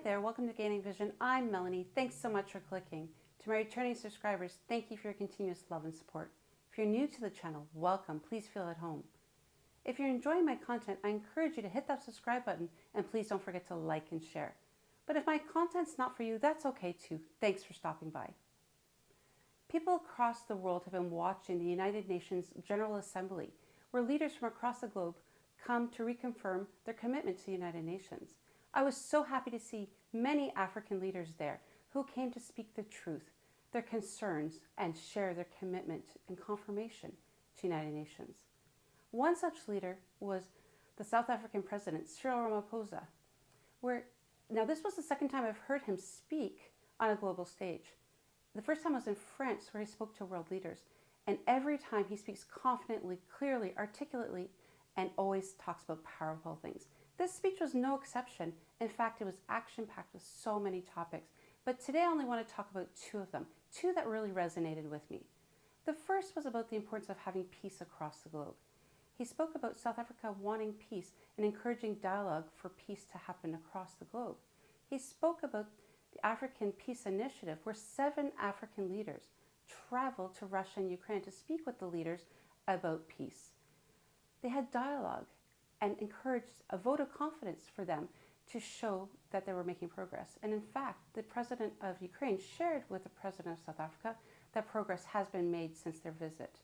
there, welcome to Gaining Vision. I'm Melanie. Thanks so much for clicking. To my returning subscribers, thank you for your continuous love and support. If you're new to the channel, welcome. Please feel at home. If you're enjoying my content, I encourage you to hit that subscribe button and please don't forget to like and share. But if my content's not for you, that's okay too. Thanks for stopping by. People across the world have been watching the United Nations General Assembly, where leaders from across the globe come to reconfirm their commitment to the United Nations. I was so happy to see many African leaders there who came to speak the truth, their concerns, and share their commitment and confirmation to United Nations. One such leader was the South African President, Cyril Ramaphosa, now this was the second time I've heard him speak on a global stage. The first time was in France, where he spoke to world leaders, and every time he speaks confidently, clearly, articulately, and always talks about powerful things. This speech was no exception. In fact, it was action-packed with so many topics. But today I only want to talk about two of them, two that really resonated with me. The first was about the importance of having peace across the globe. He spoke about South Africa wanting peace and encouraging dialogue for peace to happen across the globe. He spoke about the African Peace Initiative, where 7 African leaders traveled to Russia and Ukraine to speak with the leaders about peace. They had dialogue and encouraged a vote of confidence for them to show that they were making progress. And in fact, the president of Ukraine shared with the president of South Africa that progress has been made since their visit.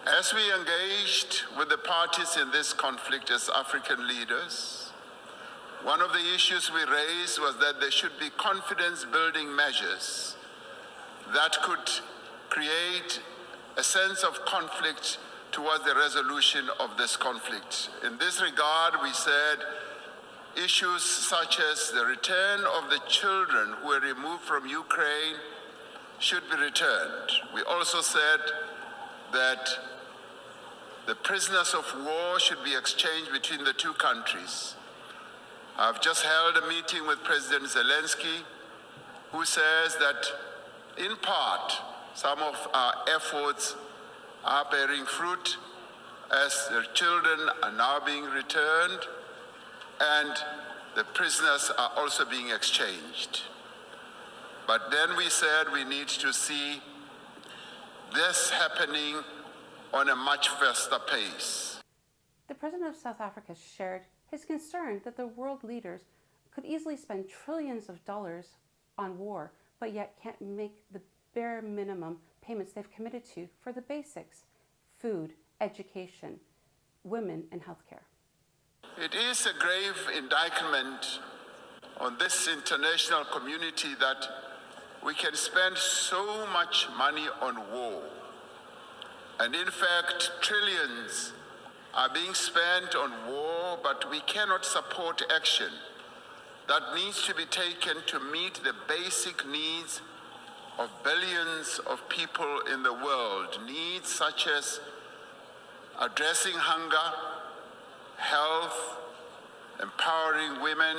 As we engaged with the parties in this conflict as African leaders, one of the issues we raised was that there should be confidence-building measures that could create a sense of conflict towards the resolution of this conflict. In this regard, we said issues such as the return of the children who were removed from Ukraine should be returned. We also said that the prisoners of war should be exchanged between the two countries. I've just held a meeting with President Zelensky, who says that in part some of our efforts are bearing fruit as their children are now being returned and the prisoners are also being exchanged. But then we said we need to see this happening on a much faster pace. The president of South Africa shared his concern that the world leaders could easily spend trillions of dollars on war, but yet can't make the bare minimum payments they've committed to for the basics: food, education, women, and healthcare. It is a grave indictment on this international community that we can spend so much money on war. And in fact, trillions are being spent on war, but we cannot support action that needs to be taken to meet the basic needs of billions of people in the world, needs such as addressing hunger, health, empowering women,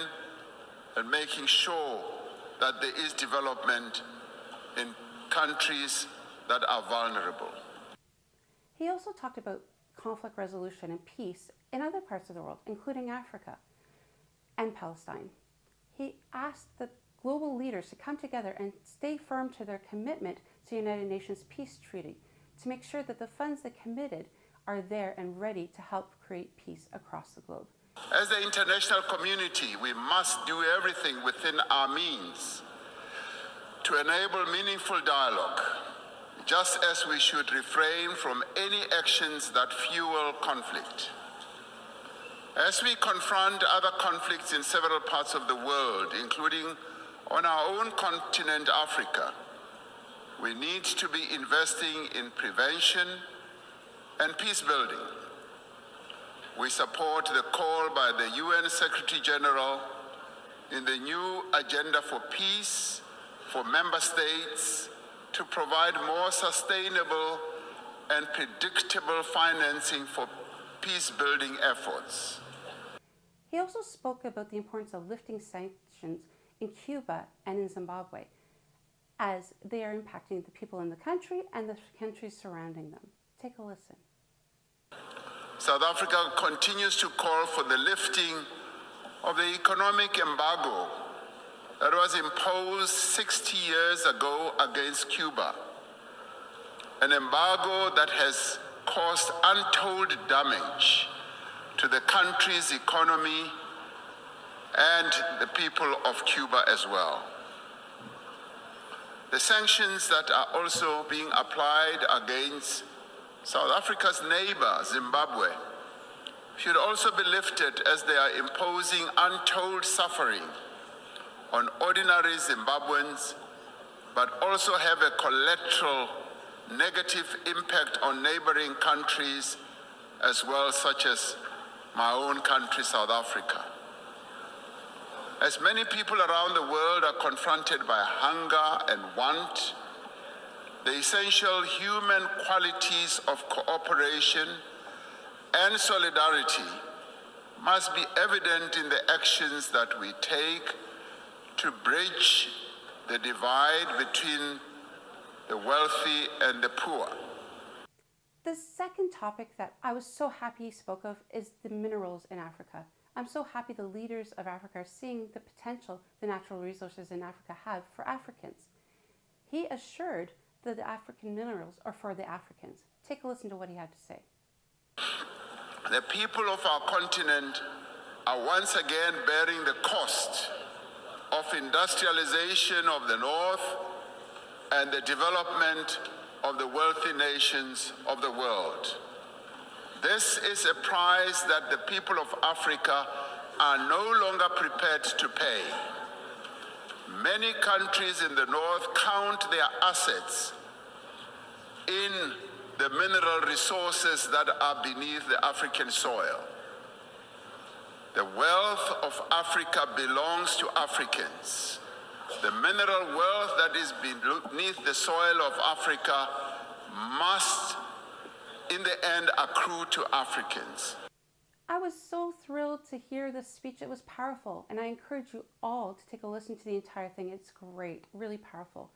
and making sure that there is development in countries that are vulnerable. He also talked about conflict resolution and peace in other parts of the world, including Africa and Palestine. He asked the global leaders to come together and stay firm to their commitment to the United Nations Peace Treaty to make sure that the funds they committed are there and ready to help create peace across the globe. As the international community, we must do everything within our means to enable meaningful dialogue, just as we should refrain from any actions that fuel conflict. As we confront other conflicts in several parts of the world, including on our own continent, Africa, we need to be investing in prevention and peace building. We support the call by the UN Secretary General in the new Agenda for Peace for member states to provide more sustainable and predictable financing for peace-building efforts. He also spoke about the importance of lifting sanctions in Cuba and in Zimbabwe, as they are impacting the people in the country and the countries surrounding them. Take a listen. South Africa continues to call for the lifting of the economic embargo that was imposed 60 years ago against Cuba, an embargo that has caused untold damage to the country's economy and the people of Cuba as well. The sanctions that are also being applied against South Africa's neighbor, Zimbabwe, should also be lifted as they are imposing untold suffering on ordinary Zimbabweans, but also have a collateral negative impact on neighboring countries as well, such as my own country, South Africa. As many people around the world are confronted by hunger and want, the essential human qualities of cooperation and solidarity must be evident in the actions that we take to bridge the divide between the wealthy and the poor. The second topic that I was so happy he spoke of is the minerals in Africa. I'm so happy the leaders of Africa are seeing the potential the natural resources in Africa have for Africans. He assured that the African minerals are for the Africans. Take a listen to what he had to say. The people of our continent are once again bearing the cost of industrialization of the North and the development of the wealthy nations of the world. This is a price that the people of Africa are no longer prepared to pay. Many countries in the North count their assets in the mineral resources that are beneath the African soil. The wealth of Africa belongs to Africans. The mineral wealth that is beneath the soil of Africa must, in the end, accrue to Africans. I was so thrilled to hear this speech. It was powerful, and I encourage you all to take a listen to the entire thing. It's great, really powerful.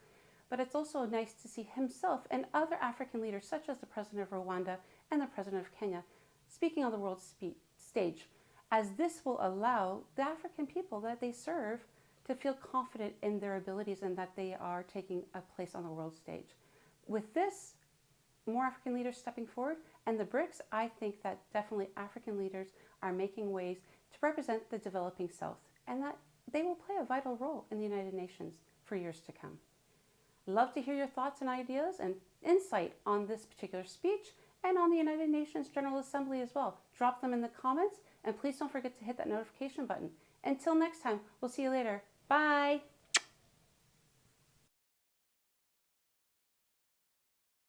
But it's also nice to see himself and other African leaders, such as the President of Rwanda and the President of Kenya, speaking on the world stage, as this will allow the African people that they serve to feel confident in their abilities and that they are taking a place on the world stage. With this, more African leaders stepping forward, and the BRICS, I think that definitely African leaders are making ways to represent the developing South, and that they will play a vital role in the United Nations for years to come. Love to hear your thoughts and ideas and insight on this particular speech and on the United Nations General Assembly as well. Drop them in the comments, and please don't forget to hit that notification button. Until next time, we'll see you later. Bye!